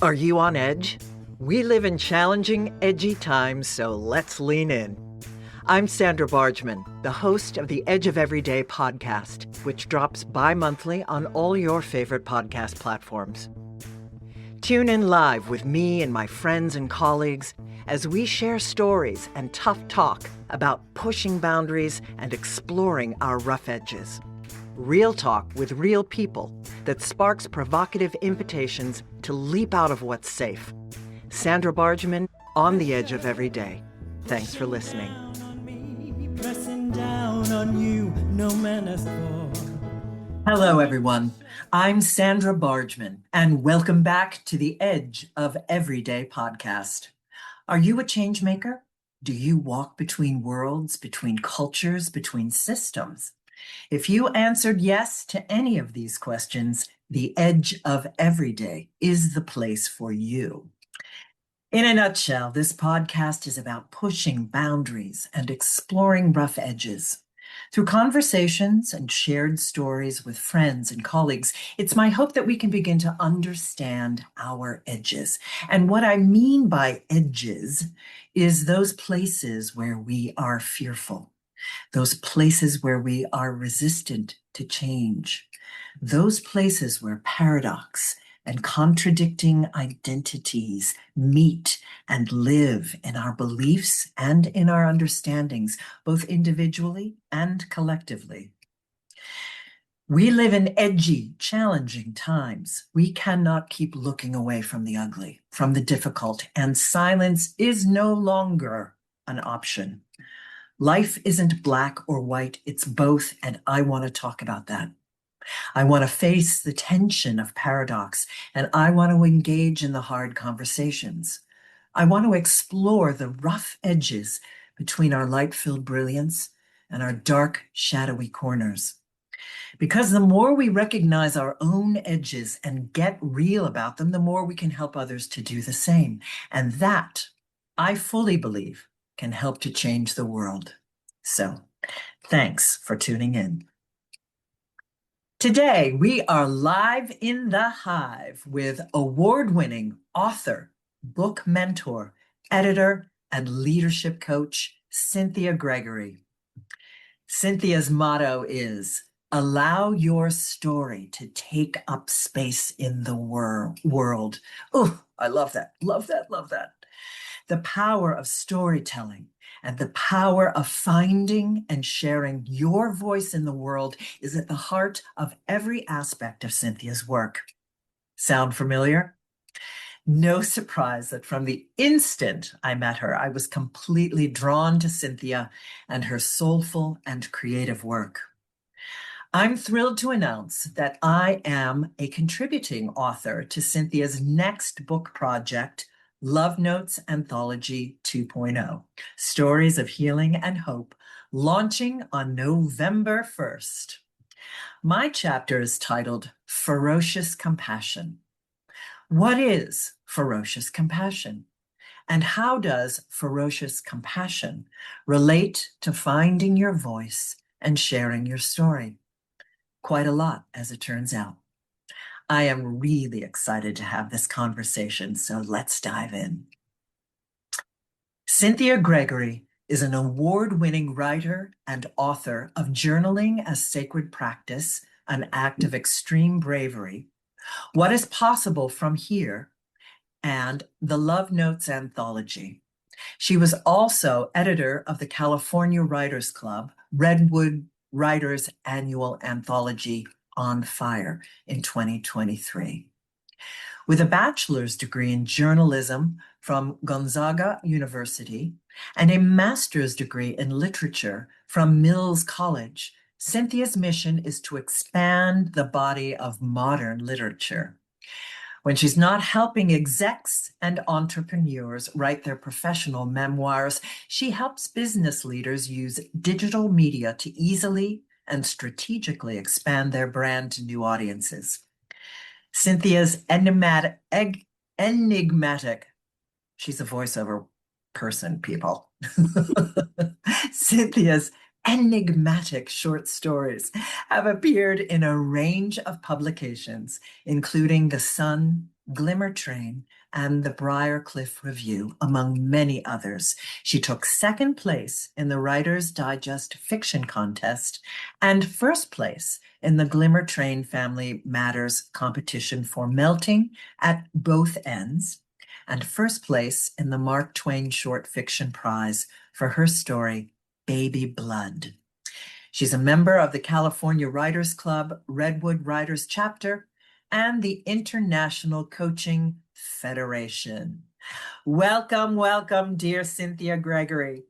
Are you on edge? We live in challenging, edgy times, so let's lean in. I'm Sandra Bargman, the host of the Edge of Everyday podcast, which drops bi-monthly on all your favorite podcast platforms. Tune in live with me and my friends and colleagues as we share stories and tough talk about pushing boundaries and exploring our rough edges. Real talk with real people that sparks provocative invitations to leap out of what's safe. Sandra Bargman, on the edge of every day. Thanks for listening. Hello, everyone. I'm Sandra Bargman, and welcome back to the Edge of Everyday podcast. Are you a change maker? Do you walk between worlds, between cultures, between systems? If you answered yes to any of these questions, the Edge of Everyday is the place for you. In a nutshell, this podcast is about pushing boundaries and exploring rough edges. Through conversations and shared stories with friends and colleagues, it's my hope that we can begin to understand our edges. And what I mean by edges is those places where we are fearful, those places where we are resistant to change, those places where paradox and contradicting identities meet and live in our beliefs and in our understandings, both individually and collectively. We live in edgy, challenging times. We cannot keep looking away from the ugly, from the difficult, and silence is no longer an option. Life isn't black or white, it's both, and I want to talk about that. I want to face the tension of paradox, and I want to engage in the hard conversations. I want to explore the rough edges between our light-filled brilliance and our dark, shadowy corners. Because the more we recognize our own edges and get real about them, the more we can help others to do the same. And that, I fully believe, can help to change the world. So, thanks for tuning in. Today, we are live in the hive with award-winning author, book mentor, editor, and leadership coach, Cynthia Gregory. Cynthia's motto is, allow your story to take up space in the world. Oh, I love that, love that, love that. The power of storytelling and the power of finding and sharing your voice in the world is at the heart of every aspect of Cynthia's work. Sound familiar? No surprise that from the instant I met her, I was completely drawn to Cynthia and her soulful and creative work. I'm thrilled to announce that I am a contributing author to Cynthia's next book project, NOTES Anthology 2.0, Stories of Healing and Hope, launching on November 1st. My chapter is titled Ferocious Compassion. What is ferocious compassion? And how does ferocious compassion relate to finding your voice and sharing your story? Quite a lot, as it turns out. I am really excited to have this conversation, so let's dive in. Cynthia Gregory is an award-winning writer and author of Journaling as Sacred Practice, an Act of Extreme Bravery, What is Possible from Here, and the NOTES Anthology. She was also editor of the California Writers Club, Redwood Writers Annual Anthology, On Fire, in 2023. With a bachelor's degree in journalism from Gonzaga University and a master's degree in literature from Mills College, Cynthia's mission is to expand the body of modern literature. When she's not helping execs and entrepreneurs write their professional memoirs, she helps business leaders use digital media to easily and strategically expand their brand to new audiences. Cynthia's enigmatic, she's a voiceover person, people. Cynthia's enigmatic short stories have appeared in a range of publications, including The Sun, Glimmer Train, and the Briarcliff Review, among many others. She took second place in the Writer's Digest Fiction Contest and first place in the Glimmer Train Family Matters competition for Melting at Both Ends, and first place in the Mark Twain Short Fiction Prize for her story, Baby Blood. She's a member of the California Writers Club Redwood Writers Chapter and the International Coaching Federation. Welcome, welcome, dear Cynthia Gregory.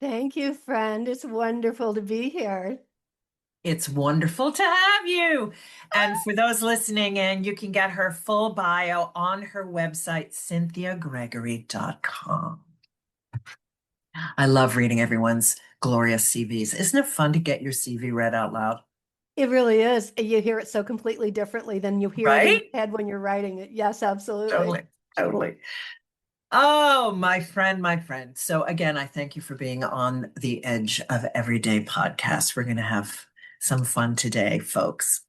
Thank you, friend. It's wonderful to be here. It's wonderful to have you. And for those listening in, you can get her full bio on her website, cynthiagregory.com. I love reading everyone's glorious CVs. Isn't it fun to get your CV read out loud? It really is. You hear it so completely differently than you hear it in Right? your head when you're writing it. Yes, absolutely. Totally, totally. Oh, my friend, my friend. So again, I thank you for being on the Edge of Everyday podcast. We're going to have some fun today, folks.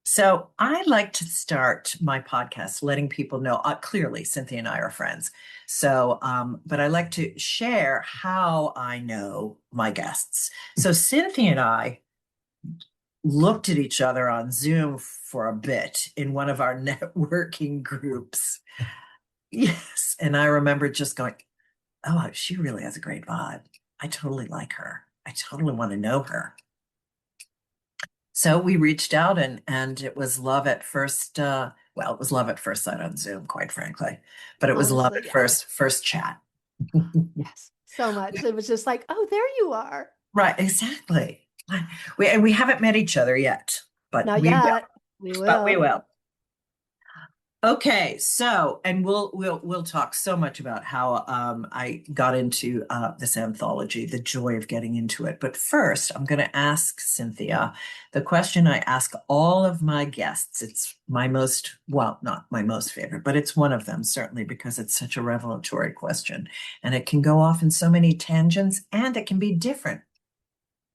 So I like to start my podcast letting people know, clearly Cynthia and I are friends. So, but I like to share how I know my guests. So Cynthia and I looked at each other on Zoom for a bit in one of our networking groups. Yes. And I remember just going, oh, she really has a great vibe. I totally like her. I totally want to know her. So we reached out and it was love at first, well, it was love at first sight on Zoom, quite frankly. But it was love Honestly, at yes. first chat. Yes, so much. It was just like, oh, there you are. Right, exactly. We haven't met each other yet, but Not we will. yet. We But we will. will. Okay, so and we'll talk so much about how I got into this anthology, the joy of getting into it. But first, I'm going to ask Cynthia the question I ask all of my guests. It's my most, well, not my most favorite, but it's one of them, certainly because it's such a revelatory question. And it can go off in so many tangents, and it can be different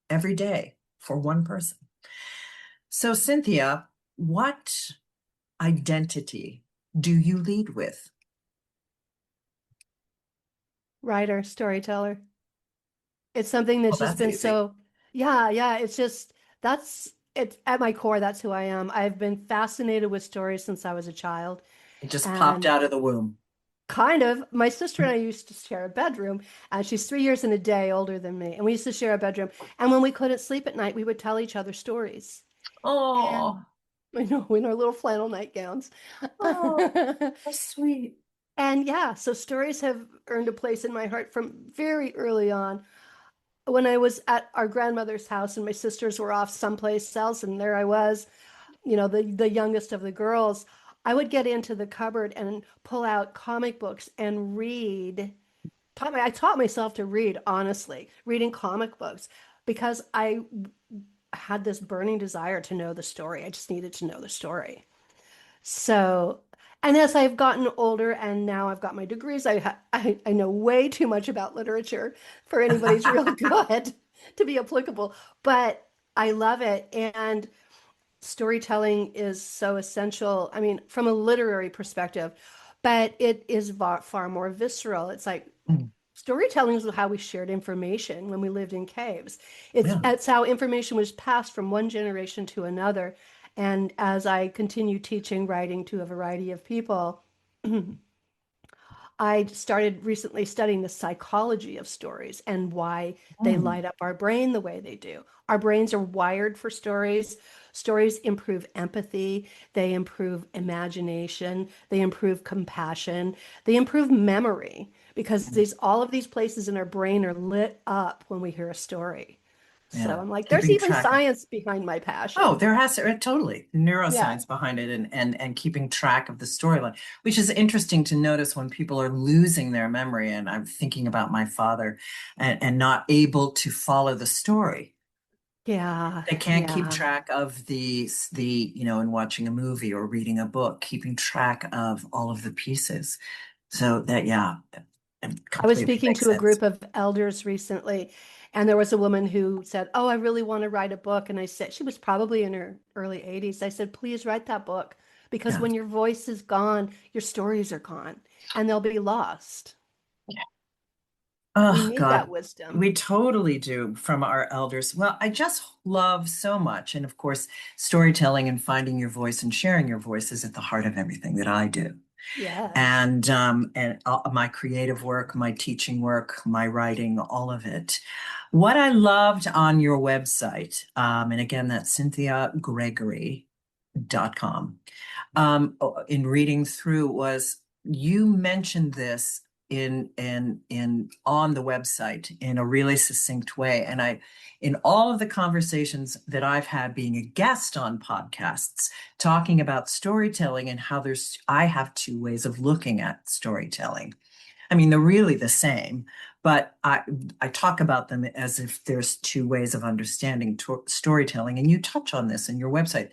every day for one person. So, Cynthia, what identity do you lead with? Writer, storyteller. It's something Well, that's just that's been easy. so, yeah. It's just, that's, it's at my core, that's who I am. I've been fascinated with stories since I was a child. It just popped And out of the womb. kind of. My sister and I used to share a bedroom, and she's 3 years and a day older than me. And we used to share a bedroom. And when we couldn't sleep at night, we would tell each other stories. And Oh, we know in our little flannel nightgowns. oh, that's sweet. And yeah, so stories have earned a place in my heart from very early on. When I was at our grandmother's house and my sisters were off someplace else, and there I was, the youngest of the girls, I would get into the cupboard and pull out comic books and read. I taught myself to read, honestly, reading comic books because I had this burning desire to know the story. I just needed to know the story. So, and as I've gotten older and now I've got my degrees, I know way too much about literature for anybody's real good to be applicable, but I love it. And storytelling is so essential. I mean, from a literary perspective, but it is far more visceral. It's like Mm, storytelling is how we shared information when we lived in caves. yeah. It's how information was passed from one generation to another. And as I continue teaching writing to a variety of people, I started recently studying the psychology of stories and why they Mm, light up our brain the way they do. Our brains are wired for stories. Stories improve empathy, they improve imagination, they improve compassion, they improve memory because mm. all of these places in our brain are lit up when we hear a story. So Yeah. I'm like, there's Keeping even track of. science behind my Oh, passion. there has to, totally Yeah. neuroscience behind it and keeping track of the storyline, which is interesting to notice when people are losing their memory. And I'm thinking about my father and not able to follow the story. Yeah. They can't keep Yeah. track of in watching a movie or reading a book, keeping track of all of the pieces. So that, yeah, it I was completely speaking makes to a sense. group of elders recently, and there was a woman who said, "Oh, I really want to write a book." And I said, she was probably in her early 80s. I said, "Please write that book because Yeah. when your voice is gone, your stories are gone and they'll be lost. We Oh, need that God. wisdom. We totally do from our elders. Well, I just love so much. And of course, storytelling and finding your voice and sharing your voice is at the heart of everything that I do. Yes. And my creative work, my teaching work, my writing, all of it. What I loved on your website, and again, that's cynthiagregory.com, in reading through was you mentioned this in on the website in a really succinct way. And I, in all of the conversations that I've had being a guest on podcasts, talking about storytelling and how I have two ways of looking at storytelling. I mean, they're really the same, but I talk about them as if there's two ways of understanding storytelling. And you touch on this in your website.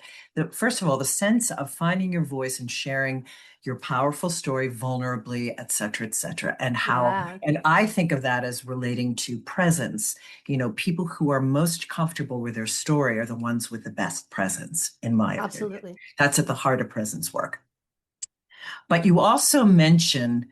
First of all, the sense of finding your voice and sharing your powerful story vulnerably, et cetera, and how, Yeah, and I think of that as relating to presence. You know, people who are most comfortable with their story are the ones with the best presence, in my opinion. absolutely. That's at the heart of presence work. But you also mention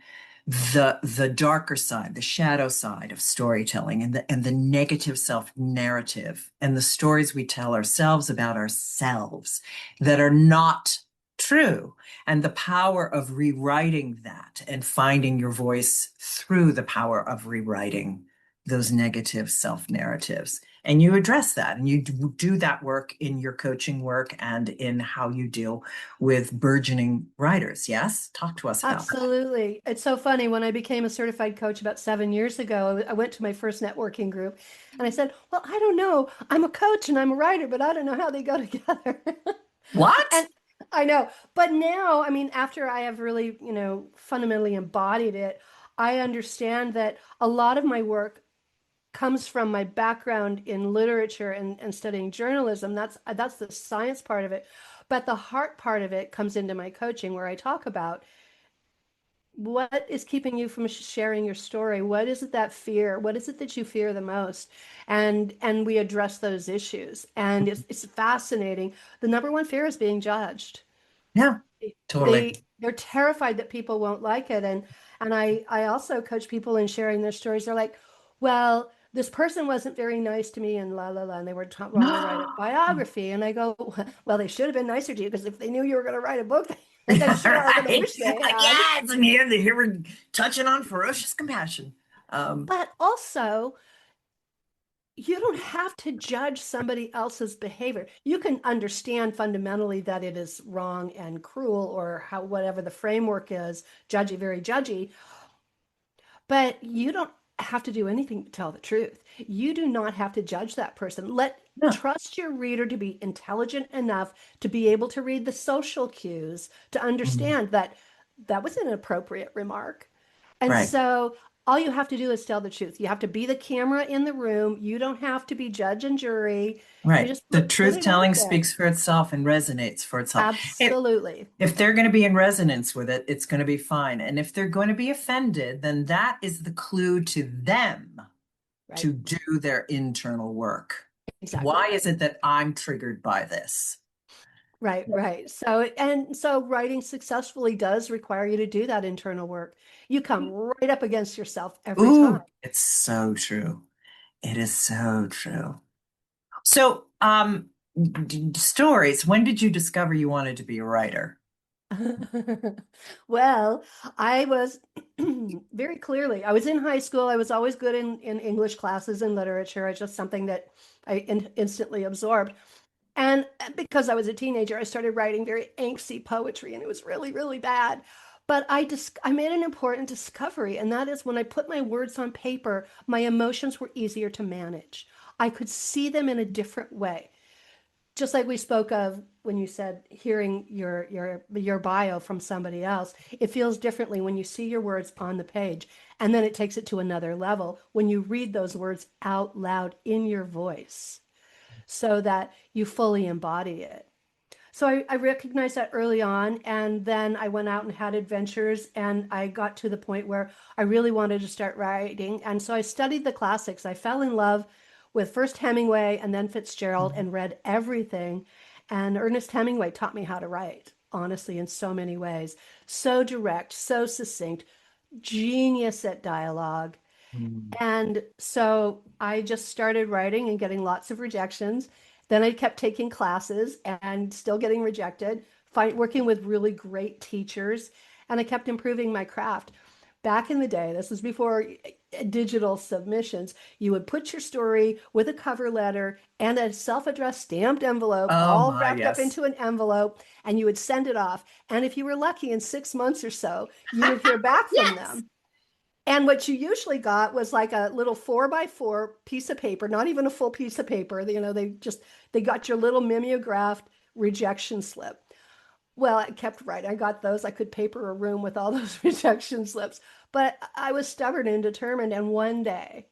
the darker side, the shadow side of storytelling, and the negative self narrative and the stories we tell ourselves about ourselves that are not true, and the power of rewriting that and finding your voice through the power of rewriting those negative self narratives. And you address that, and you do that work in your coaching work and in how you deal with burgeoning writers. Yes? Talk to us about that. Absolutely. It's so funny. When I became a certified coach about 7 years ago, I went to my first networking group and I said, well, I don't know. I'm a coach and I'm a writer, but I don't know how they go together. What? And I know. But now, I mean, after I have really, fundamentally embodied it, I understand that a lot of my work comes from my background in literature and studying journalism. That's the science part of it. But the heart part of it comes into my coaching where I talk about what is keeping you from sharing your story. What is it that fear? What is it that you fear the most? And we address those issues. And it's fascinating. The number one fear is being judged. Yeah, totally. They're terrified that people won't like it. And I also coach people in sharing their stories. They're like, well, this person wasn't very nice to me and la la la, and they were want to write a biography. And I go, well, they should have been nicer to you because if they knew you were going to write a book, I'm sure are going to Right. wish they had. Yes, and here we're touching on ferocious compassion. Um, But also, you don't have to judge somebody else's behavior. You can understand fundamentally that it is wrong and cruel or how whatever the framework is, judgy, very judgy, but you don't have to do anything to tell the truth. You do not have to judge that person. yeah, Trust your reader to be intelligent enough to be able to read the social cues to mhm, understand that that was an appropriate remark. And right, so all you have to do is tell the truth. You have to be the camera in the room. You don't have to be judge and jury. You right. just The put truth it out telling there. speaks for itself and resonates for itself. Absolutely. If they're going to be in resonance with it, it's going to be fine. And if they're going to be offended, then that is the clue to them Right. to do their internal work. Exactly Why is right. it that I'm triggered by this? Right, right. So writing successfully does require you to do that internal work. You come right up against yourself every time. Ooh, it's so true. It is so true. So, stories. When did you discover you wanted to be a writer? Well, I was very clearly, I was in high school. I was always good in English classes and literature. It's just something that I instantly absorbed. And because I was a teenager, I started writing very angsty poetry, and it was really, really bad. But I made an important discovery, and that is when I put my words on paper, my emotions were easier to manage. I could see them in a different way. Just like we spoke of when you said hearing your bio from somebody else, it feels differently when you see your words on the page, and then it takes it to another level when you read those words out loud in your voice so that you fully embody it. So I recognized that early on, and then I went out and had adventures, and I got to the point where I really wanted to start writing. And so I studied the classics. I fell in love with first Hemingway and then Fitzgerald and read everything. And Ernest Hemingway taught me how to write. honestly, in so many ways. So direct, so succinct, genius at dialogue. Mm. And so I just started writing and getting lots of rejections. Then I kept taking classes and still getting rejected, working with really great teachers, and I kept improving my craft. Back in the day, this was before digital submissions, you would put your story with a cover letter and a self-addressed stamped envelope, Oh all my, wrapped up yes. into an envelope, and you would send it off. And if you were lucky, in 6 months or so, you would hear back from Yes. them. And what you usually got was like a little 4x4 piece of paper, not even a full piece of paper. They got your little mimeographed rejection slip. Well, I kept writing. I got those. I could paper a room with all those rejection slips. But I was stubborn and determined. And one day,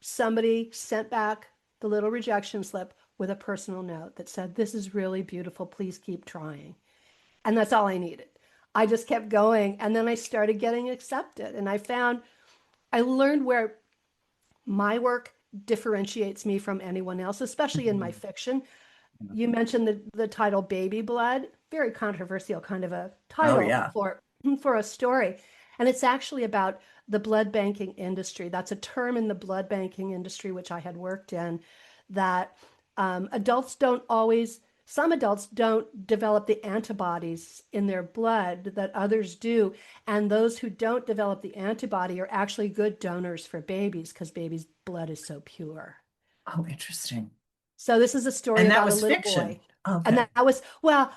somebody sent back the little rejection slip with a personal note that said, "This is really beautiful. Please keep trying." And that's all I needed. I just kept going. And then I started getting accepted. And I learned where my work differentiates me from anyone else, especially in my Mhm. fiction. You mentioned the title Baby Blood, very controversial kind of a Oh title yeah. for a story. And it's actually about the blood banking industry. That's a term in the blood banking industry, which I had worked in, that adults don't always, some adults don't develop the antibodies in their blood that others do. And those who don't develop the antibody are actually good donors for babies because babies' blood is so pure. Oh, interesting. So this is a story And that about a was little fiction. boy. And Okay. that was, well,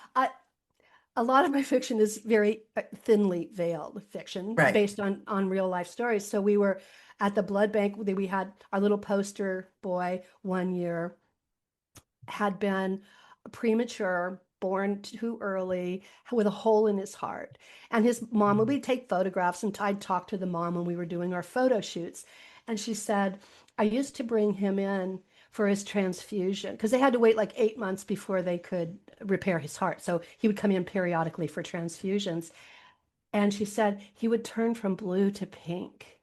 a lot of my fiction is very thinly veiled fiction Right. based on real life stories. So we were at the blood bank. We had our little poster boy 1 year had been premature, born too early, with a hole in his heart. And his mom, Mm. we'd take photographs, and I'd talk to the mom when we were doing our photo shoots. And she said, I used to bring him in for his transfusion because they had to wait like 8 months before they could repair his heart. So he would come in periodically for transfusions. And she said he would turn from blue to pink.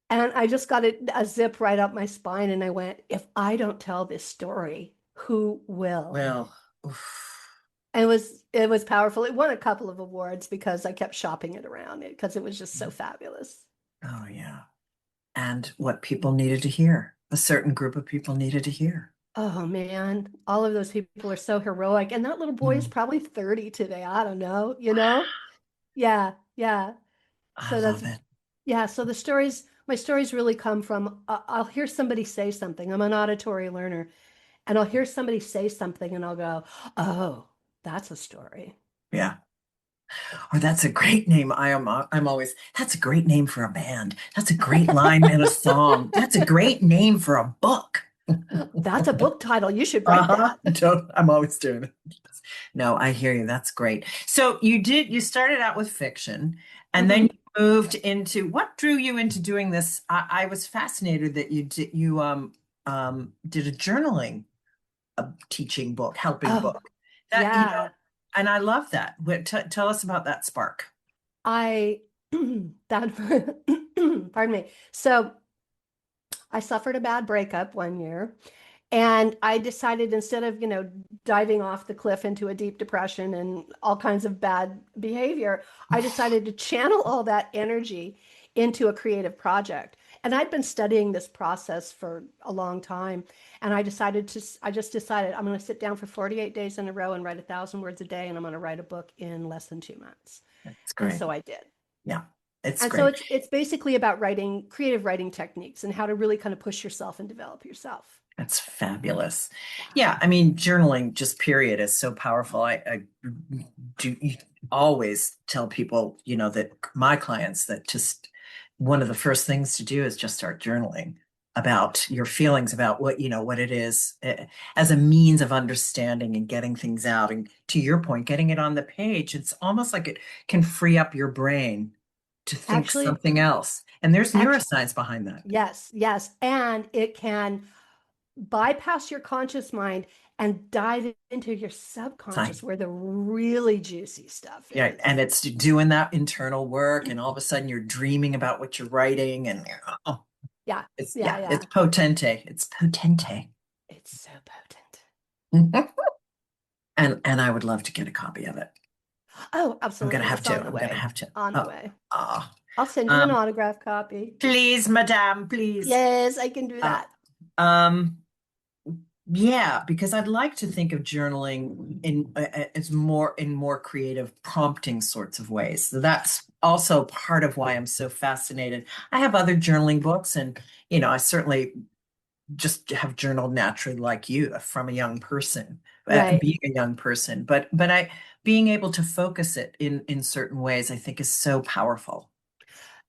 And I just got a zip right up my spine. And I went, if I don't tell this story, who will? Well, oof. And it was powerful. It won a couple of awards because I kept shopping it around because it was just so fabulous. Oh yeah. And what people needed to hear, a certain group of people needed to hear. Oh man, all of those people are so heroic. And that little boy is Mm. probably 30 today. I don't know, you know? Yeah, yeah. I So love that's, it. yeah. So my stories really come from, I'll hear somebody say something. I'm an auditory learner, and I'll hear somebody say something and I'll go, oh, that's a story. Yeah. Or that's a great name. I'm always, that's a great name for a band. That's a great line in a song. That's a great name for a book. That's a book title. You should write Uh-huh. that. I'm always doing it. No, I hear you. That's great. So you started out with fiction and then you Mhm. moved into what drew you into doing this? I was fascinated that you did a journaling teaching book, helping Oh, book. That, yeah. and I love that. Tell us about that spark. I that pardon me. So I suffered a bad breakup 1 year, and I decided instead of, diving off the cliff into a deep depression and all kinds of bad behavior, I decided to channel all that energy into a creative project. And I'd been studying this process for a long time. And I just decided I'm going to sit down for 48 days in a row and write 1,000 words a day. And I'm going to write a book in less than 2 months. It's And great. so I did. Yeah, it's And so great. it's basically about writing, creative writing techniques and how to really kind of push yourself and develop yourself. That's fabulous. Yeah. Yeah, I mean, journaling, just period, is so powerful. I do always tell people, that my clients that just one of the first things to do is just start journaling about your feelings about what it is as a means of understanding and getting things out. And to your point, getting it on the page, it's almost like it can free up your brain to think Actually, something else. And there's actually, neuroscience behind that. yes, yes. And it can bypass your conscious mind and dive into your Fine. subconscious where the really juicy stuff Yeah, and is. it's doing that internal work, and all of a sudden you're dreaming about what you're writing, and oh, Yeah, it's yeah, yeah, yeah. it's potente. It's potente. It's so potent. And And I would love to get a copy of it. Oh, I'm gonna absolutely. have It's to. on the I'm gonna way. have to. On the Oh, way. oh. I'll send you an Um, autograph copy. please, madame, please. Yes, I can do Uh, that. um, yeah, because I'd like to think of journaling as more creative, prompting sorts of ways. So that's also part of why I'm so fascinated. I have other journaling books, and I certainly just have journaled naturally, like you, from a young person, Right. being a young person. But I being able to focus it in certain ways, I think, is so powerful.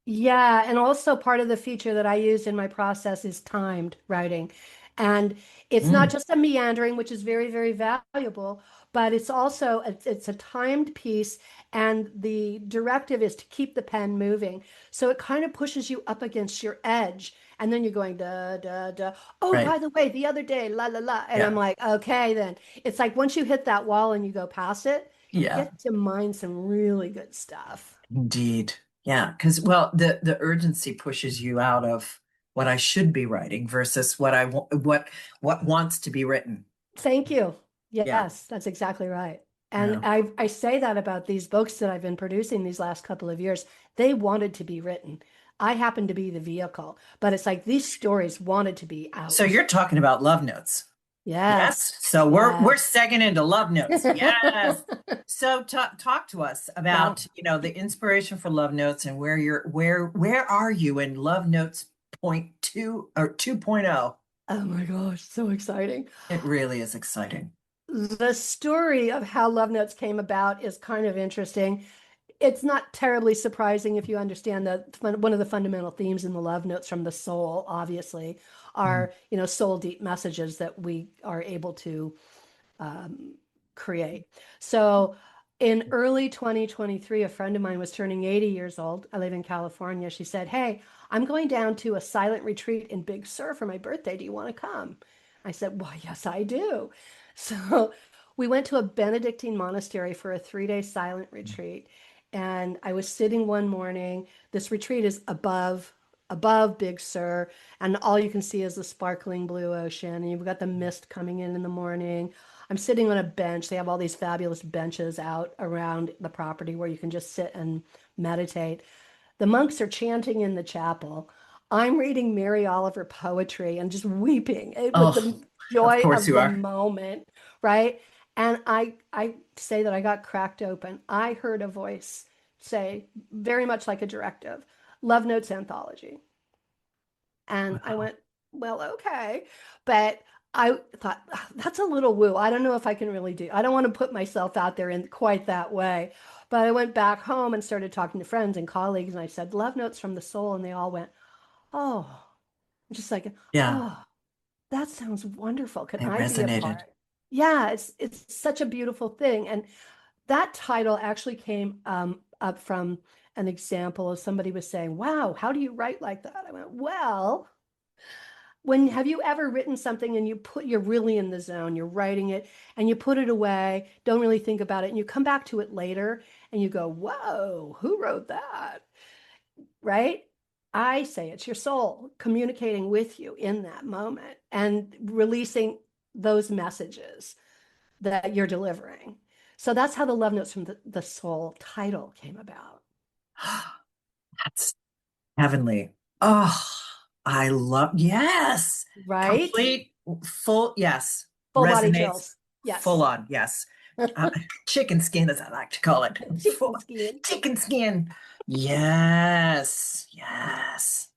Yeah, and also part of the feature that I use in my process is timed writing. And it's not Mm, just a meandering, which is very, very valuable, but it's also it's a timed piece, and the directive is to keep the pen moving. So it kind of pushes you up against your edge, and then you're going da da da. Oh, right. by the way, the other day, la la la. And I'm Yeah. like, okay, then. It's like once you hit that wall and you go past it, you Yeah. get to mine some really good stuff. Indeed. Yeah, because well, the urgency pushes you out of what I should be writing versus what wants to be written. Thank you. Yeah. Yes, that's exactly right. And Yeah. I say that about these books that I've been producing these last couple of years. They wanted to be written. I happen to be the vehicle, but it's like these stories wanted to be So out. you're talking about love notes. Yes. Yes. So we're Yes. segging into love notes. Yes. So talk to us Well, about, the inspiration for love notes and where are you in love notes point two or 2.0? oh my gosh, so exciting. It really is exciting. The story of how Love Notes came about is kind of interesting. It's not terribly surprising if you understand that one of the fundamental themes in the love notes from the soul, obviously, Mm, are, soul deep messages that we are able to um, create. So in early 2023, a friend of mine was turning 80 years old. I live in California. She said, "Hey, I'm going down to a silent retreat in Big Sur for my birthday. Do you want to come?" I said, "Well, yes, I do." So we went to a Benedictine monastery for a 3-day silent retreat. And I was sitting one morning. This retreat is above Big Sur, and all you can see is the sparkling blue ocean. And you've got the mist coming in the morning. I'm sitting on a bench. They have all these fabulous benches out around the property where you can just sit and meditate. The monks are chanting in the chapel. I'm reading Mary Oliver poetry and just weeping with Oh, the of joy course of you the are. moment, right? And I say that I got cracked open. I heard a voice say, very much like a directive, Love Notes Anthology. And I Wow. went, well, okay. But I thought, "Ah, that's a little woo. I don't know if I can really do. I don't want to put myself out there in quite that way." But I went back home and started talking to friends and colleagues, and I said, "Love Notes from the Soul." And they all went, "Oh," just like, Yeah, "Oh, that sounds wonderful. Can it I be a resonated. part?" Yeah, it's such a beautiful thing. And that title actually came up from an example of somebody was saying, "Wow, how do you write like that?" I went, "Well, when have you ever written something and you're really in the zone, you're writing it and you put it away, don't really think about it, and you come back to it later and you go, whoa, who wrote that?" Right? I say it's your soul communicating with you in that moment and releasing those messages that you're delivering. So that's how the Love Notes from the Soul title came about. That's heavenly. Oh, I love, yes. Right? Complete, full, yes. Full body Resonates chills. full Yes. on, yes. Uh, chicken skin, as I like to call it. Chicken skin. Chicken skin. Yes, yes.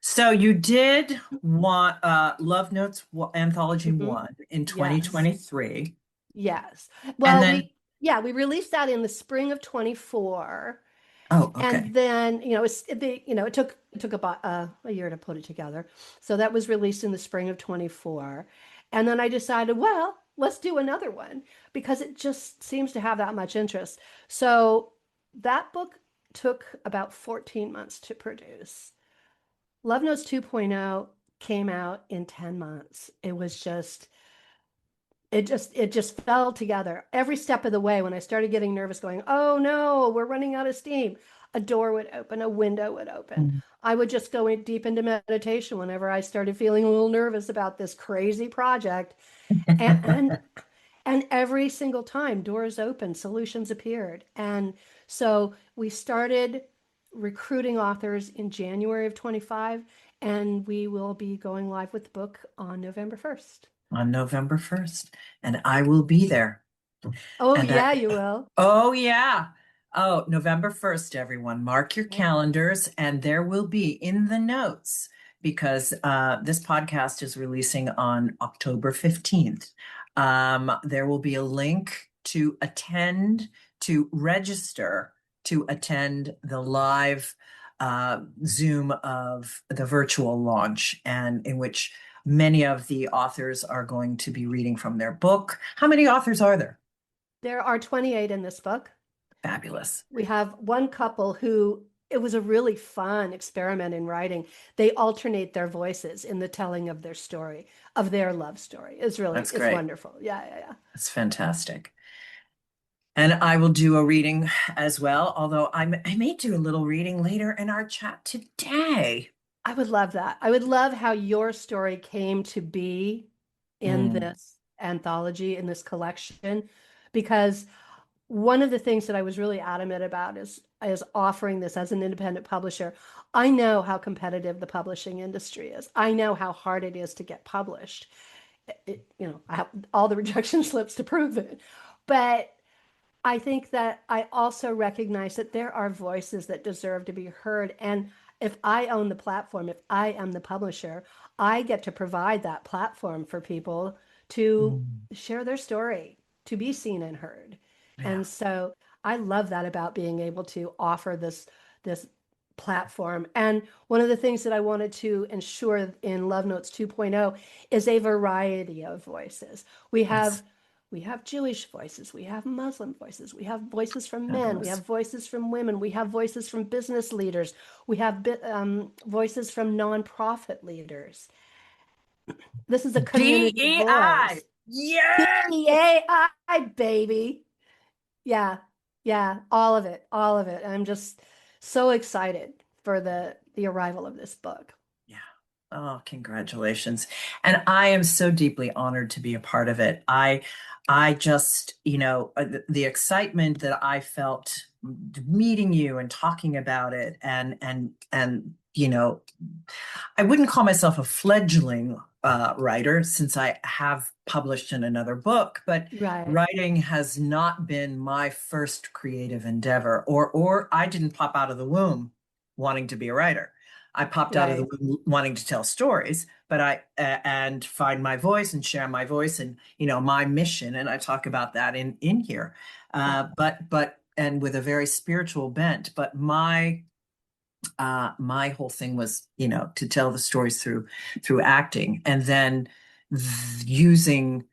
So you did want Love Notes Anthology Mhm. 1 in Yes. 2023. Yes. And Well, then, we released that in the spring of 24. oh, And okay. then, it took about a year to put it together. So that was released in the spring of 24. And then I decided, well, let's do another one because it just seems to have that much interest. So that book took about 14 months to produce. Love Notes 2.0 came out in 10 months. It just fell together every step of the way. When I started getting nervous, going, "Oh no, we're running out of steam," a door would open, a window would open. Mm. I would just go in deep into meditation whenever I started feeling a little nervous about this crazy project. And And every single time doors opened, solutions appeared. And so we started recruiting authors in January of 25, and we will be going live with the book on November 1st. On November 1st. And I will be there. Oh, And I, yeah, you will. oh, yeah. Oh, November 1st, everyone. Mark your Right. calendars, and there will be in the notes because this podcast is releasing on October 15th. There will be a link to attend, to register to attend the live Zoom of the virtual launch, and in which many of the authors are going to be reading from their book. How many authors are there? There are 28 in this book. Fabulous. We have one couple who it was a really fun experiment in writing. They alternate their voices in the telling of their story, of their love story. That's It's great. wonderful. Yeah, yeah, yeah. That's fantastic. And I will do a reading as well, although I may do a little reading later in our chat today. I would love that. I would love how your story came to be in Mm, this anthology, in this collection, because one of the things that I was really adamant about is offering this as an independent publisher. I know how competitive the publishing industry is. I know how hard it is to get published. I have all the rejection slips to prove it. But I think that I also recognize that there are voices that deserve to be heard. And if I own the platform, if I am the publisher, I get to provide that platform for people to mm, share their story, to be seen and heard. yeah. And so I love that about being able to offer this platform. And one of the things that I wanted to ensure in Love Notes 2.0 is a variety of voices. We Yes. have we have Jewish voices, we have Muslim voices, we have voices from men, we Fabulous. have voices from women, we have voices from business leaders, we have voices from nonprofit leaders. This is a community DEI. voice. Yeah. DEAI, baby. Yeah, yeah, all of it. I'm just so excited for the arrival of this book. Yeah. Oh, congratulations. And I am so deeply honored to be a part of it. I just, the excitement that I felt meeting you and talking about it and I wouldn't call myself a fledgling writer since I have published in another book, but Right, writing has not been my first creative endeavor, or I didn't pop out of the womb wanting to be a writer. I popped out of the right. womb wanting to tell stories, but and find my voice and share my voice and my mission, and I talk about that in here, Yeah. but and with a very spiritual bent. But my whole thing was to tell the stories through acting, and then using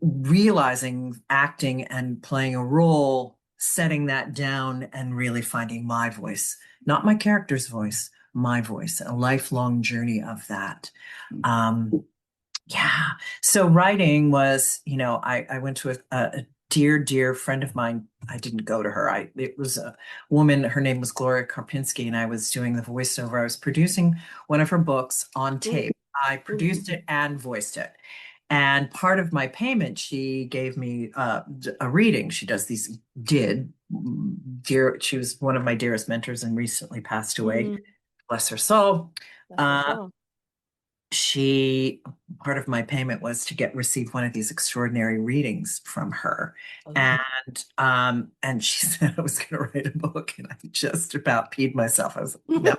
realizing acting and playing a role, setting that down and really finding my voice, not my character's voice, my voice, a lifelong journey of that. um yeah. So writing was, I went to a dear, dear friend of mine. I didn't go to her. It was a woman. Her name was Gloria Karpinski, and I was doing the voiceover. I was producing one of her books on Ooh, tape. I ooh. produced it and voiced it. And part of my payment, she gave me a reading. She does these, did, dear, she was one of my dearest mentors and recently passed away. Mm, Bless her soul. that's her Uh, soul. she Part of my payment was to receive one of these extraordinary readings from her, Oh. and she said I was going to write a book, and I just about peed myself. I was like, no.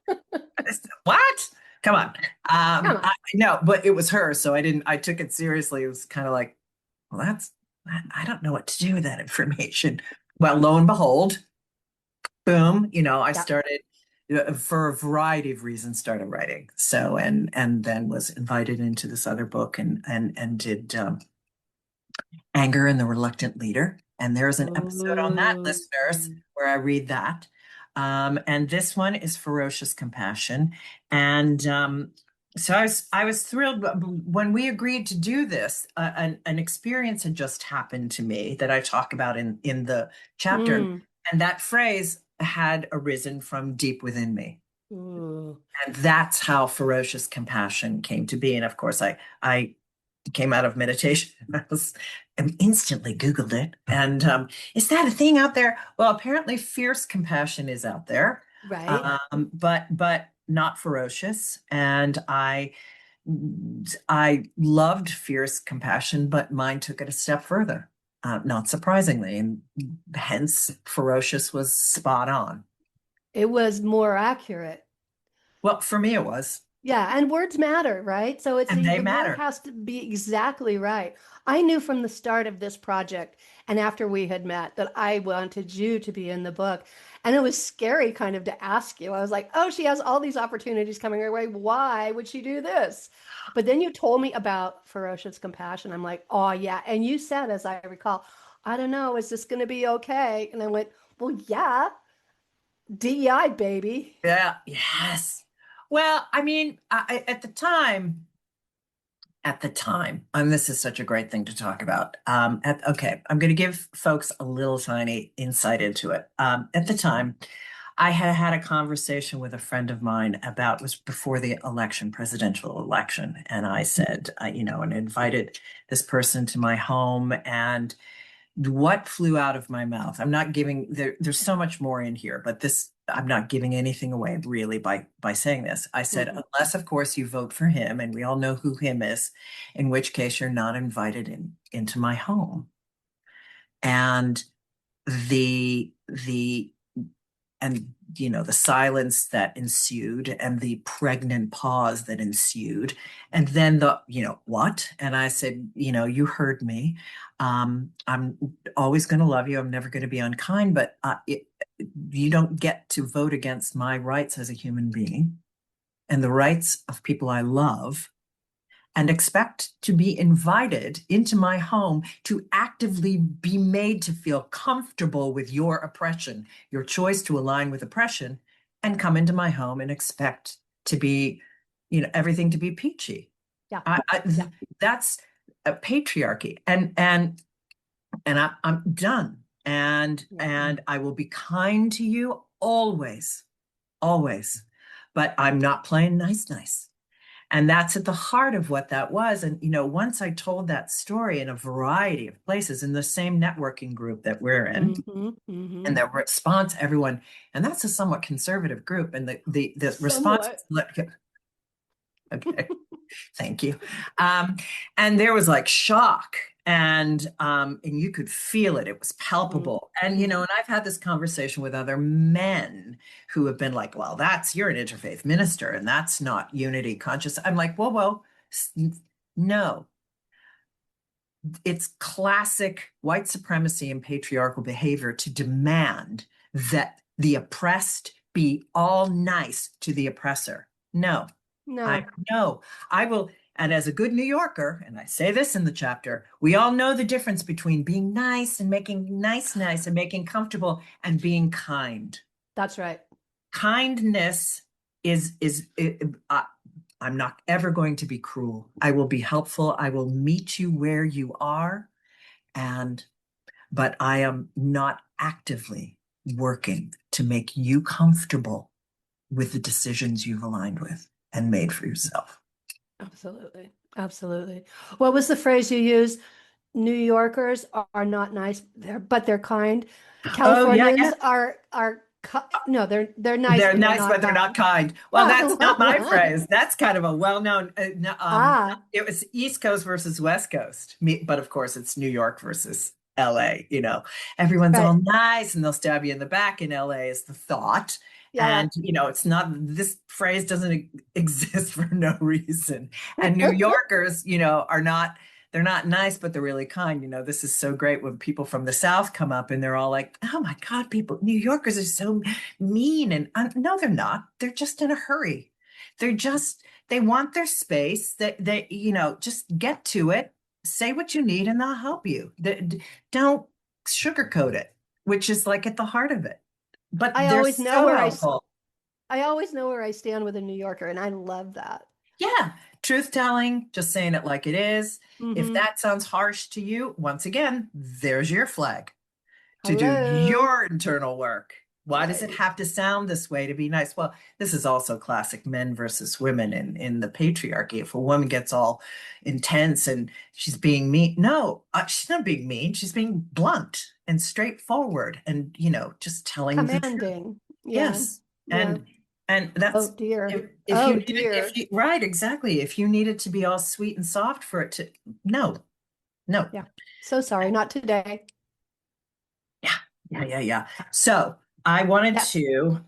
I said, what? Come on. Come on. No, but it was her, so I took it seriously. It was kind of like, well, I don't know what to do with that information. Well, lo and behold, boom, I Yeah. started for a variety of reasons started writing. So and then was invited into this other book and did Anger and the Reluctant Leader. And there's an episode on that, Ooh. listeners, where I read that. And this one is Ferocious Compassion. And so I was thrilled when we agreed to do this. An experience had just happened to me that I talk about in the chapter, Mm. and that phrase had arisen from deep within me. Ooh. And that's how Ferocious Compassion came to be. And of course, I came out of meditation. I instantly Googled it. And is that a thing out there? Well, apparently fierce compassion is out there, Right. but not ferocious. And I loved fierce compassion, but mine took it a step further, not surprisingly. And hence, ferocious was spot on. It was more accurate. Well, for me, it was. Yeah, and words matter, right? So it's And they the word matter. has to be exactly right. I knew from the start of this project and after we had met that I wanted you to be in the book. And it was scary kind of to ask you. I was like, oh, she has all these opportunities coming her way. Why would she do this? But then you told me about Ferocious Compassion. I'm like, oh, yeah. And you said, as I recall, I don't know, is this going to be okay? And I went, well, yeah, DEI, baby. Yeah, yes. Well, I mean, at the time, and this is such a great thing to talk about. Okay, I'm going to give folks a little tiny insight into it. At the time, I had had a conversation with a friend of mine about, it was before the election, presidential election, and I said, and invited this person to my home, and what flew out of my mouth. I'm not giving there's so much more in here, but this I'm not giving anything away really by saying this. I said, Mhm. unless of course you vote for him, and we all know who him is, in which case you're not invited into my home. And the and the silence that ensued and the pregnant pause that ensued, and then what? And I said, you heard me. I'm always going to love you. I'm never going to be unkind, but you don't get to vote against my rights as a human being and the rights of people I love, and expect to be invited into my home to actively be made to feel comfortable with your oppression, your choice to align with oppression, and come into my home and expect to be, everything to be peachy. Yeah. I, I, Yeah. that's a patriarchy, and I'm done. Yeah. And I will be kind to you always, always, but I'm not playing nice, nice. And that's at the heart of what that was. And, once I told that story in a variety of places in the same networking group that we're in, Hmm. Hmm. and the response, everyone, and that's a somewhat conservative group, and the response, Somewhat. okay, thank you. Um, and there was like shock, and you could feel it. It was palpable. And Hmm. and I've had this conversation with other men who have been like, "Well, you're an interfaith minister, and that's not unity conscious." I'm like, "Whoa, no. It's classic white supremacy and patriarchal behavior to demand that the oppressed be all nice to the oppressor. No, I No, know. I will. And as a good New Yorker, and I say this in the chapter, we all know the difference between being nice and making nice and making comfortable and being kind. that's right. Kindness I'm not ever going to be cruel. I will be helpful. I will meet you where you are, and but I am not actively working to make you comfortable with the decisions you've aligned with and made for yourself. Absolutely. Absolutely. What was the phrase you used? New Yorkers are not nice, but they're kind. Oh yeah, Californians yeah. are no, they're nice, They're but they're nice, not but they're not kind. kind. Well, that's not my phrase. That's kind of a well-known. Ah, It was East Coast versus West Coast. But of course, it's New York versus LA. Everyone's all right. nice, and they'll stab you in the back in LA is the thought. Yeah, And it's not. This phrase doesn't exist for no reason. And New yeah. Yorkers, are not. They're not nice, but they're really kind. This is so great when people from the South come up and they're all like, "Oh my God, New Yorkers are so mean." And no, they're not. They're just in a hurry. They want their space. They just get to it, say what you need, and they'll help you. Don't sugarcoat it, which is like at the heart of it. But I they're always know so helpful. I always know where I stand with a New Yorker, and I love that. Yeah, truth telling, just saying it like it is. If Hmm. that sounds harsh to you, once again, there's your flag to do Hello. your internal work. Why does it Right. have to sound this way to be nice? Well, this is also classic men versus women in the patriarchy. If a woman gets all intense and she's being mean, no, she's not being mean. She's being blunt and straightforward and, just telling the truth. Commanding. Yeah. Yes. Yeah. And Oh that's dear. if you Oh needed, if dear. you, right, exactly. If you needed to be all sweet and soft for it to, no, no. Yeah. So sorry, not today. Yeah, yeah. So I wanted Yeah. to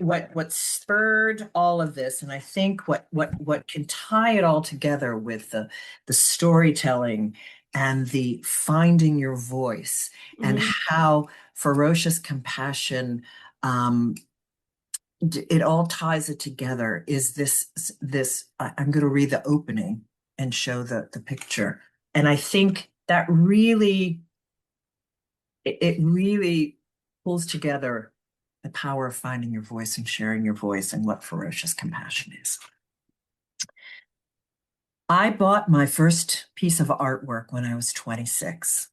what spurred all of this, and I think what can tie it all together with the storytelling and the finding your voice and Hmm. how ferocious compassion it all ties it together is I'm going to read the opening and show the picture. And I think that it really pulls together the power of finding your voice and sharing your voice and what ferocious compassion is. I bought my first piece of artwork when I was 26.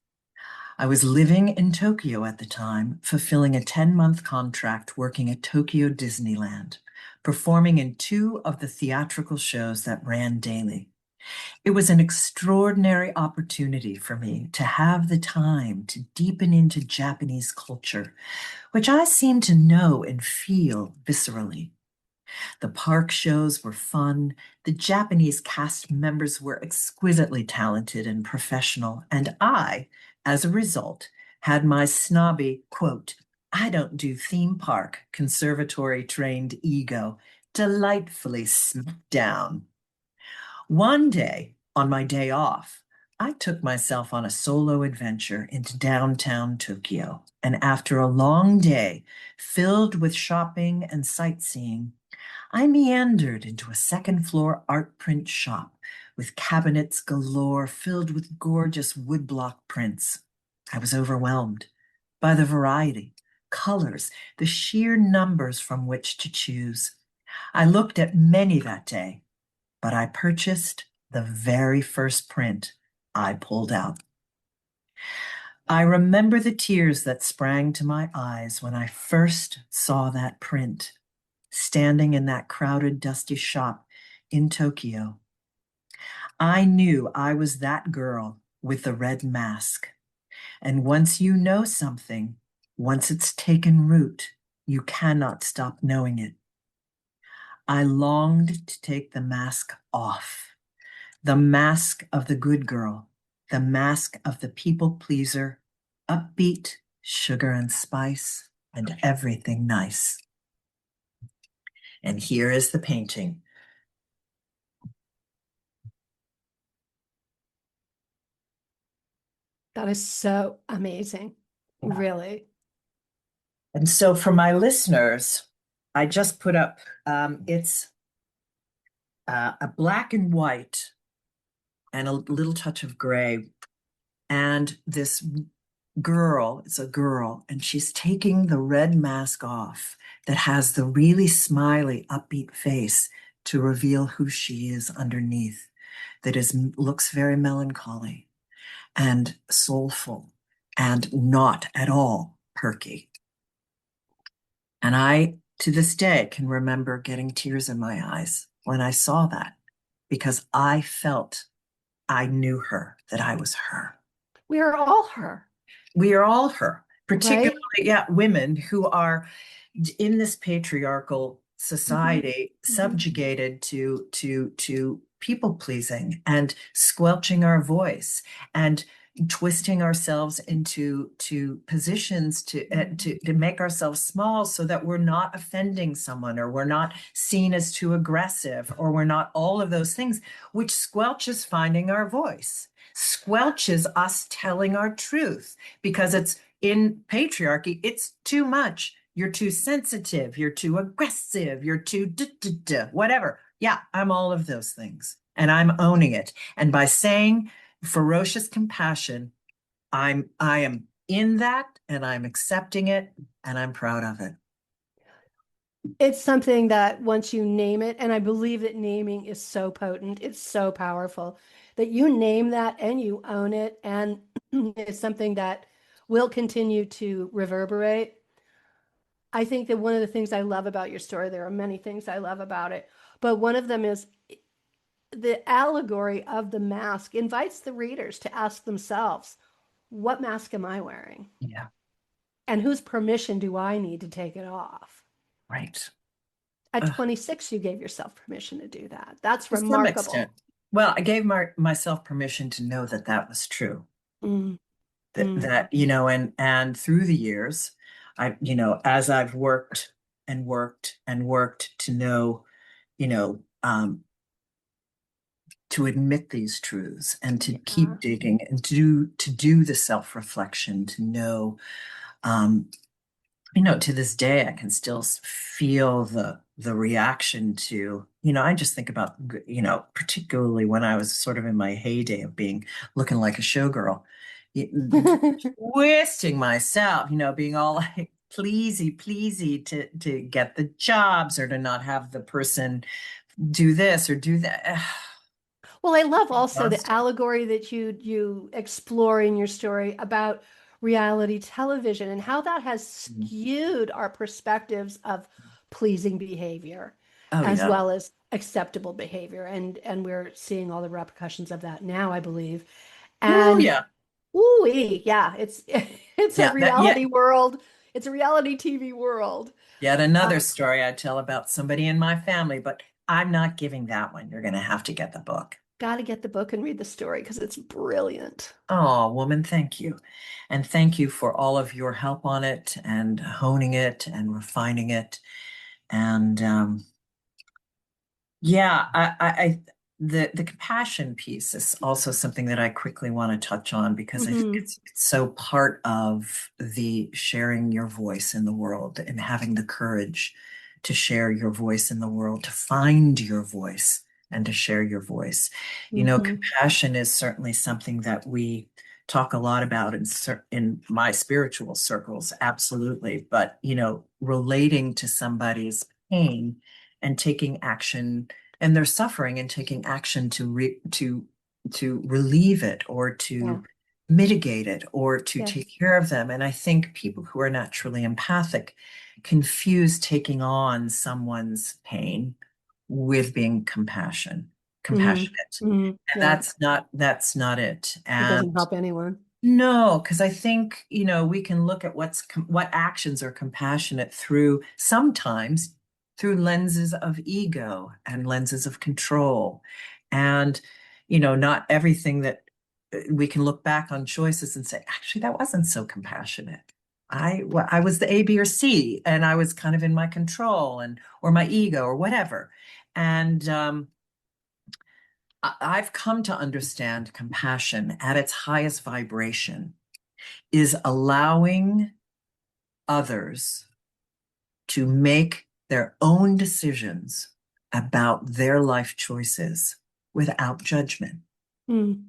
I was living in Tokyo at the time, fulfilling a 10-month contract working at Tokyo Disneyland, performing in two of the theatrical shows that ran daily. It was an extraordinary opportunity for me to have the time to deepen into Japanese culture, which I seem to know and feel viscerally. The park shows were fun. The Japanese cast members were exquisitely talented and professional, and I, as a result, had my snobby, quote, I don't do theme park, conservatory trained ego delightfully smacked down. One day, on my day off, I took myself on a solo adventure into downtown Tokyo, and after a long day filled with shopping and sightseeing, I meandered into a second floor art print shop with cabinets galore filled with gorgeous woodblock prints. I was overwhelmed by the variety, colors, the sheer numbers from which to choose. I looked at many that day, but I purchased the very first print I pulled out. I remember the tears that sprang to my eyes when I first saw that print, standing in that crowded, dusty shop in Tokyo. I knew I was that girl with the red mask. And once you know something, once it's taken root, you cannot stop knowing it. I longed to take the mask off. The mask of the good girl, the mask of the people pleaser, upbeat, sugar and spice, and everything nice. And here is the painting. That is so amazing. Really. And so for my listeners, I just put up, it's a black and white and a little touch of gray. And this girl, it's a girl, and she's taking the red mask off that has the really smiley, upbeat face to reveal who she is underneath, that looks very melancholy and soulful and not at all perky. And I, to this day, can remember getting tears in my eyes when I saw that because I felt I knew her, that I was her. We are all her, We are all her, particularly, right? yeah, women who are in this patriarchal Hmm. society Hmm. subjugated to people pleasing and squelching our voice and twisting ourselves into positions to make ourselves small so that we're not offending someone or we're not seen as too aggressive or we're not all of those things, which squelches finding our voice, squelches us telling our truth because it's in patriarchy, it's too much. You're too sensitive. You're too aggressive. You're too whatever. Yeah, I'm all of those things. And I'm owning it. And by saying ferocious compassion, I am in that and I'm accepting it and I'm proud of it. It's something that once you name it, and I believe that naming is so potent, it's so powerful that you name that and you own it, and it's something that will continue to reverberate. I think that one of the things I love about your story, there are many things I love about it, but one of them is the allegory of the mask invites the readers to ask themselves, what mask am I wearing? Yeah, And whose permission do I need to take it off? right. At Ugh, 26, you gave yourself permission to do that. That's to some remarkable. extent. Well, I gave myself permission to know that that was true. Mm, mm, And through the years, as I've worked and worked and worked to know, you know, to admit these truths and to yeah. keep digging and to do the self-reflection, to know, um, to this day, I can still feel the reaction to, I just think about, particularly when I was sort of in my heyday of being looking like a showgirl, twisting myself, being all like pleasy, pleasy to get the jobs or to not have the person do this or do that. Well, I love also the Exhausting. allegory that you explore in your story about reality television and how that has skewed our perspectives of pleasing behavior Oh as yeah. well as acceptable behavior. And we're seeing all the repercussions of that now, I believe. Oh And yeah. ooh, yeah, it's it's a Yeah. That yet reality world. It's a reality TV world. yet another Uh, story I tell about somebody in my family, but I'm not giving that one. You're gonna have to get the book. got to get the book and read the story because it's brilliant. Oh, woman, thank you. And thank you for all of your help on it and honing it and refining it. And yeah, the compassion piece is also something that I quickly want to touch on because I think Hmm. it's so part of the sharing your voice in the world and having the courage to share your voice in the world, to find your voice and to share your voice. Hmm. Compassion is certainly something that we talk a lot about in my spiritual circles, absolutely. But, relating to somebody's pain and taking action and their suffering and taking action to relieve it or Yeah. to mitigate it or to take Yes. care of them. And I think people who are naturally empathic confuse taking on someone's pain with being Hmm. compassionate. Hmm. And Yeah. that's not it. It And doesn't help anyone. no, because I think, we can look at what actions are compassionate through sometimes through lenses of ego and lenses of control. And, not everything that we can look back on choices and say, actually, that wasn't so compassionate. I was the A, B, or C, and I was kind of in my control or my ego or whatever. And I've come to understand compassion at its highest vibration is allowing others to make their own decisions about their life choices without judgment. Mm.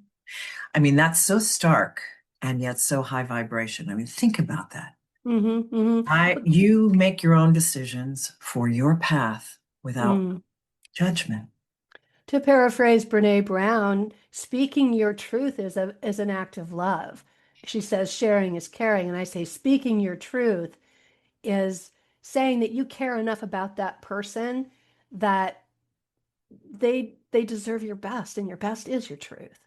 I mean, that's so stark and yet so high vibration. I mean, think about that. Hmm. Hmm. You make your own decisions for your path without Mm. judgment. To paraphrase Brene Brown, speaking your truth is an act of love. She says sharing is caring, and I say speaking your truth is saying that you care enough about that person that they deserve your best, and your best is your truth.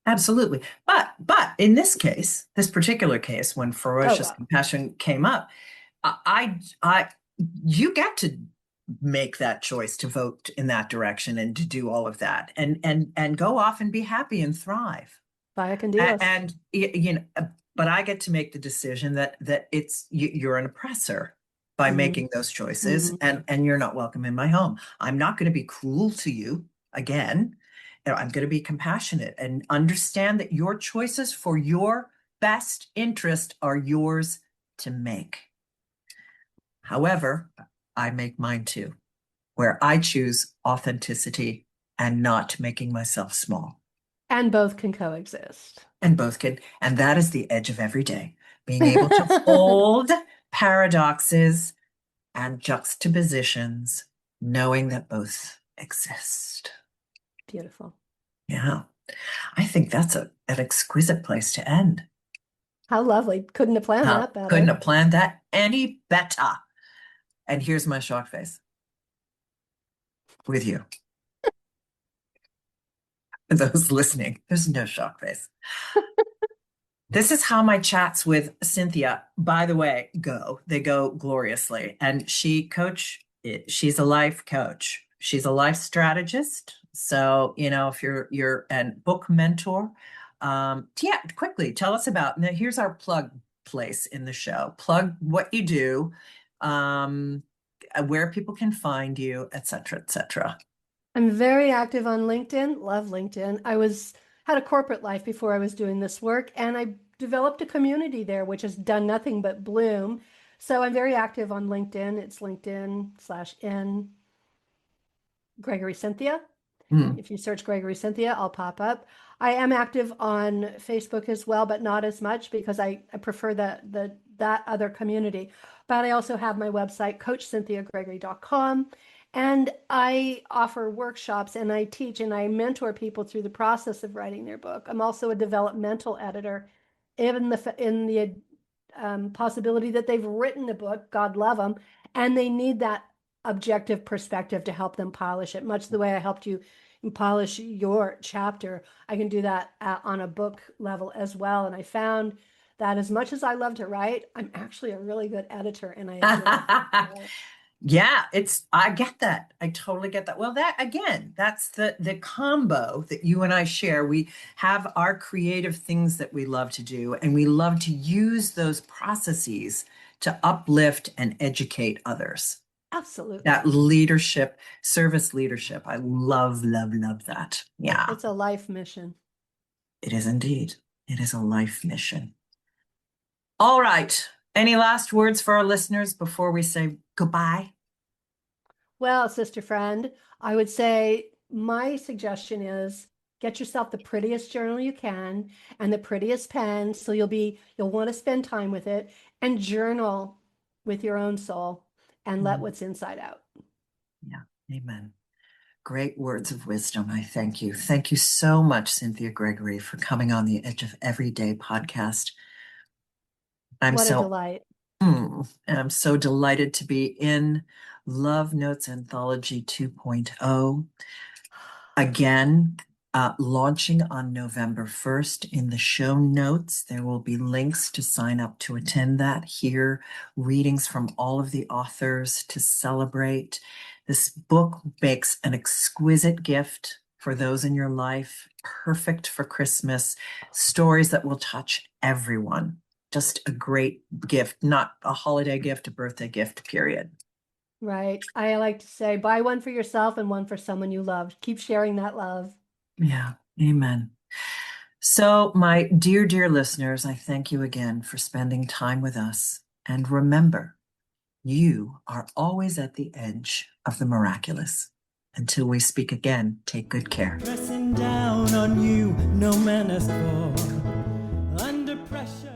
Absolutely. But in this particular case, when Oh ferocious well, compassion came up, I you get to make that choice to vote in that direction and to do all of that and go off and be happy and thrive. vaya con Dios. And but I get to make the decision that you're an oppressor by Mm. making those choices Mm. and you're not welcome in my home. I'm not going to be cruel to you again. I'm going to be compassionate and understand that your choices for your best interest are yours to make. However, I make mine too, where I choose authenticity and not making myself small. And both can coexist. And both can, and that is the edge of every day, being able to hold paradoxes and juxtapositions, knowing that both exist. Beautiful. Yeah, I think that's an exquisite place to end. How lovely. Couldn't have planned that Couldn't better. have planned that any better. And here's my shock face with you. For those listening, there's no shock face. This is how my chats with Cynthia, by the way, go. They go gloriously. And she's a life coach. She's a life strategist. So, if you're a book mentor, yeah, quickly tell us about, now here's our plug place in the show. Plug what you do, where people can find you, et cetera, et cetera. I'm very active on LinkedIn. Love LinkedIn. Had a corporate life before I was doing this work, and I developed a community there, which has done nothing but bloom. So I'm very active on LinkedIn. It's LinkedIn/N Gregory Cynthia. If you search Gregory Cynthia, I'll pop up. I am active on Facebook as well, but not as much because I prefer that other community. But I also have my website, coachcynthiagregory.com. And I offer workshops and I teach and I mentor people through the process of writing their book. I'm also a developmental editor in the possibility that they've written a book, God love them, and they need that objective perspective to help them polish it, much the way I helped you polish your chapter. I can do that on a book level as well. And I found that as much as I love to write, I'm actually a really good editor and I enjoy it. Yeah, I get that. I totally get that. Well, that's the combo that you and I share. We have our creative things that we love to do, and we love to use those processes to uplift and educate others. Absolutely. That leadership, service leadership. I love, love, love that. Yeah. It's a life mission. It is indeed. It is a life mission. All right. Any last words for our listeners before we say goodbye? Well, sister friend, I would say my suggestion is get yourself the prettiest journal you can and the prettiest pen, so you'll want to spend time with it, and journal with your own soul and let what's inside out. Yeah. Amen. Great words of wisdom. I thank you. Thank you so much, Cynthia Gregory, for coming on the Edge of Everyday podcast. What a delight. I'm so delighted to be in Love Notes Anthology 2.0. Again, launching on November 1st. In the show notes, there will be links to sign up to attend that, hear readings from all of the authors to celebrate. This book makes an exquisite gift for those in your life, perfect for Christmas, stories that will touch everyone. Just a great gift, not a holiday gift, a birthday gift, period. Right. I like to say, buy one for yourself and one for someone you love. Keep sharing that love. Yeah. Amen. So, my dear, dear listeners, I thank you again for spending time with us. And remember, you are always at the edge of the miraculous. Until we speak again, take good care. Pressing down on you, no man has fall. Under pressure.